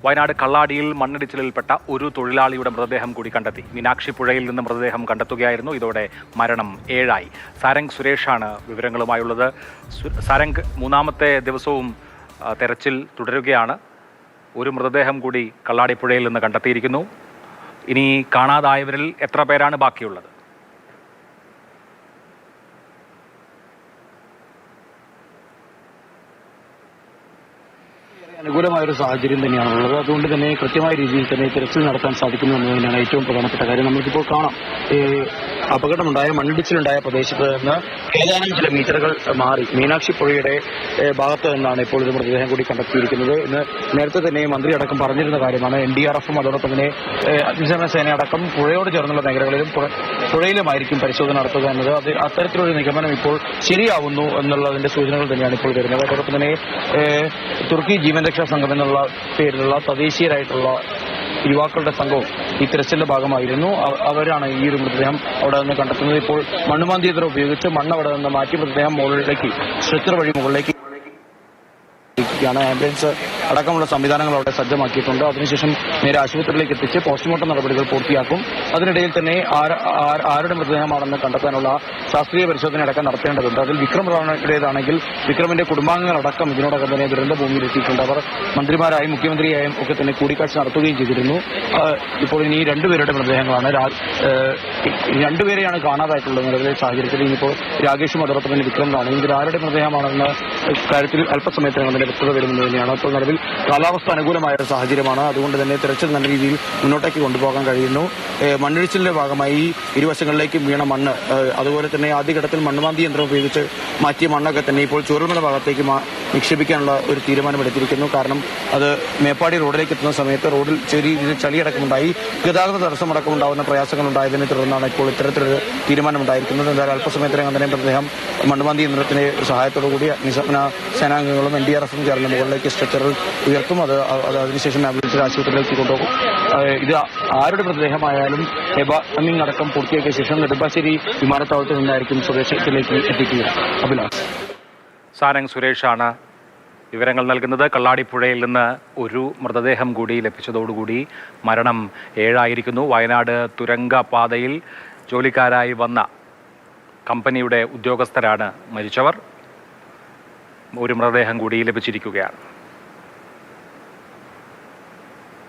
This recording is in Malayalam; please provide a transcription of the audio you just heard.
വയനാട് കള്ളാടിയിൽ മണ്ണിടിച്ചിലിൽപ്പെട്ട ഒരു തൊഴിലാളിയുടെ മൃതദേഹം കൂടി കണ്ടെത്തി. മീനാക്ഷി പുഴയിൽ നിന്ന് മൃതദേഹം കണ്ടെത്തുകയായിരുന്നു. ഇതോടെ മരണം 7ആയി. സാരംഗ് സുരേഷാണ് വിവരങ്ങളുമായുള്ളത്. സാരംഗ്, മൂന്നാമത്തെ ദിവസവും തെരച്ചിൽ തുടരുകയാണ്. ഒരു മൃതദേഹം കൂടി കള്ളാടി പുഴയിൽ നിന്ന് കണ്ടെത്തിയിരിക്കുന്നു. ഇനി കാണാതായവരിൽ എത്ര പേരാണ് ബാക്കിയുള്ളത്? അനുകൂലമായ ഒരു സാഹചര്യം തന്നെയാണുള്ളത്. അതുകൊണ്ട് തന്നെ കൃത്യമായ രീതിയിൽ തന്നെ തിരച്ചിൽ നടത്താൻ സാധിക്കുന്നു എന്ന് തന്നെയാണ് ഏറ്റവും പ്രധാനപ്പെട്ട കാര്യം. നമുക്കിപ്പോൾ കാണാം, അപകടമുണ്ടായ മണ്ണിടിച്ചിലുണ്ടായ പ്രദേശത്ത് നിന്ന് ഏതാനും ചില മീറ്ററുകൾ മാറി മീനാക്ഷി പുഴയുടെ ഭാഗത്ത് നിന്നാണ് ഇപ്പോൾ ഒരു മൃതദേഹം കൂടി കണ്ടെത്തിയിരിക്കുന്നത്. ഇന്ന് നേരത്തെ തന്നെ മന്ത്രി അടക്കം പറഞ്ഞിരുന്ന കാര്യമാണ്. NDRF-ഉം അതോടൊപ്പം തന്നെ അഗ്നിശമന സേന അടക്കം പുഴയോട് ചേർന്നുള്ള മേഖലകളിലും പുഴയിലുമായിരിക്കും പരിശോധന നടത്തുക എന്നത്. അത്തരത്തിലൊരു നിഗമനം ഇപ്പോൾ ശരിയാവുന്നു എന്നുള്ളതിന്റെ സൂചനകൾ തന്നെയാണ് ഇപ്പോൾ വരുന്നത്. അതോടൊപ്പം തന്നെ തുർക്കി ജീവൻ രക്ഷാ സംഘം എന്നുള്ള പേരിലുള്ള തദ്ദേശീയരായിട്ടുള്ള യുവാക്കളുടെ സംഘവും ഈ തിരച്ചിലിന്റെ ഭാഗമായിരുന്നു. അവരാണ് ഈ ഒരു മൃതദേഹം അവിടെ നിന്ന് കണ്ടെത്തുന്നത്. ഇപ്പോൾ മണ്ണുമാന്തി യന്ത്രം ഉപയോഗിച്ച് മണ്ണ് അവിടെ നിന്ന് മാറ്റി മൃതദേഹം മുകളിലേക്ക് സ്ട്രെച്ചർ വഴി മുകളിലേക്ക് ആംബുലൻസ് അടക്കമുള്ള സംവിധാനങ്ങൾ അവിടെ സജ്ജമാക്കിയിട്ടുണ്ട്. അതിനുശേഷം നേരെ ആശുപത്രിയിലേക്ക് എത്തിച്ച് പോസ്റ്റ്മോർട്ടം നടപടികൾ പൂർത്തിയാക്കും. അതിനിടയിൽ തന്നെ ആരുടെ മൃതദേഹമാണെന്ന് കണ്ടെത്താനുള്ള ശാസ്ത്രീയ പരിശോധന അടക്കം നടത്തേണ്ടതുണ്ട്. അതിൽ വിക്രം റാണയുടേതാണെങ്കിൽ വിക്രമിന്റെ കുടുംബാംഗങ്ങളടക്കം ഇതിനോടകം തന്നെ ദുരന്ത ഭൂമിയിൽ എത്തിയിട്ടുണ്ട്. അവർ മന്ത്രിമാരായും മുഖ്യമന്ത്രിയായും ഒക്കെ തന്നെ കൂടിക്കാഴ്ച നടത്തുകയും ചെയ്തിരുന്നു. ഇപ്പോൾ ഇനി രണ്ടുപേരുടെ മൃതദേഹങ്ങളാണ്. രണ്ടുപേരെയാണ് കാണാതായിട്ടുള്ള നിലവിലെ സാഹചര്യത്തിൽ. ഇനിയിപ്പോൾ രാകേഷും അതോടൊപ്പം തന്നെ വിക്രം റാണ ഇതിൽ ആരുടെ മൃതദേഹമാണെന്ന കാര്യത്തിൽ അല്പസമയത്തിനകം തന്നെ വ്യക്തത വരുന്നത് തന്നെയാണ്. അപ്പോൾ നിലവിൽ കാലാവസ്ഥ അനുകൂലമായ ഒരു സാഹചര്യമാണ്. അതുകൊണ്ട് തന്നെ തിരച്ചിൽ നല്ല രീതിയിൽ മുന്നോട്ടേക്ക് കൊണ്ടുപോകാൻ കഴിയുന്നു. മണ്ണിടിച്ചിലിന്റെ ഭാഗമായി ഇരുവശങ്ങളിലേക്കും വീണ മണ്ണ്, അതുപോലെ തന്നെ ആദ്യഘട്ടത്തിൽ മണ്ണുമാന്തി യന്ത്രം ഉപയോഗിച്ച് മാറ്റിയ മണ്ണൊക്കെ തന്നെ ഇപ്പോൾ ചൂരൽമല ഭാഗത്തേക്ക് നിക്ഷേപിക്കാനുള്ള ഒരു തീരുമാനമെടുത്തിരിക്കുന്നു. കാരണം അത് മേപ്പാടി റോഡിലേക്ക് എത്തുന്ന സമയത്ത് റോഡിൽ ചെറിയ രീതിയിൽ ചളിയടക്കമുണ്ടായി ഗതാഗത തടസ്സമടക്കമുണ്ടാകുന്ന പ്രയാസങ്ങൾ ഉണ്ടായതിനെ തുടർന്നാണ് ഇപ്പോൾ ഇത്തരത്തിലൊരു തീരുമാനമുണ്ടായിരിക്കുന്നത്. എന്തായാലും അല്പസമയത്തിനകം തന്നെ മൃതദേഹം മണ്ണുമാന്തി യന്ത്രത്തിന്റെ സഹായത്തോടുകൂടി അഗ്നിശമന സേനാംഗങ്ങളും NDRF-ഉം ചേർന്ന് മുകളിലേക്ക് സ്ട്രെച്ചറിൽ ഉയർത്തും. അതിനുശേഷം ആംബുലൻസിൽ ആശുപത്രിയിലേക്ക് കൊണ്ടുപോകും. ഇത് ആരുടെ മൃതദേഹമായാലും എബാമിംഗ് അടക്കം പൂർത്തിയാക്കിയ ശേഷം നെടുമ്പാശ്ശേരി വിമാനത്താവളത്തിൽ നിന്നായിരിക്കും സ്വദേശത്തിലേക്ക് എത്തിക്കുക. അഭിലാഷ്. സാരംഗ് സുരേഷാണ് വിവരങ്ങൾ നൽകുന്നത്. കള്ളാടിപ്പുഴയിൽ നിന്ന് ഒരു മൃതദേഹം കൂടി ലഭിച്ചതോടുകൂടി മരണം 7ആയിരിക്കുന്നു. വയനാട് തുരങ്കപാതയിൽ ജോലിക്കാരായി വന്ന കമ്പനിയുടെ ഉദ്യോഗസ്ഥരാണ് മരിച്ചവർ. ഒരു മൃതദേഹം കൂടി ലഭിച്ചിരിക്കുകയാണ്.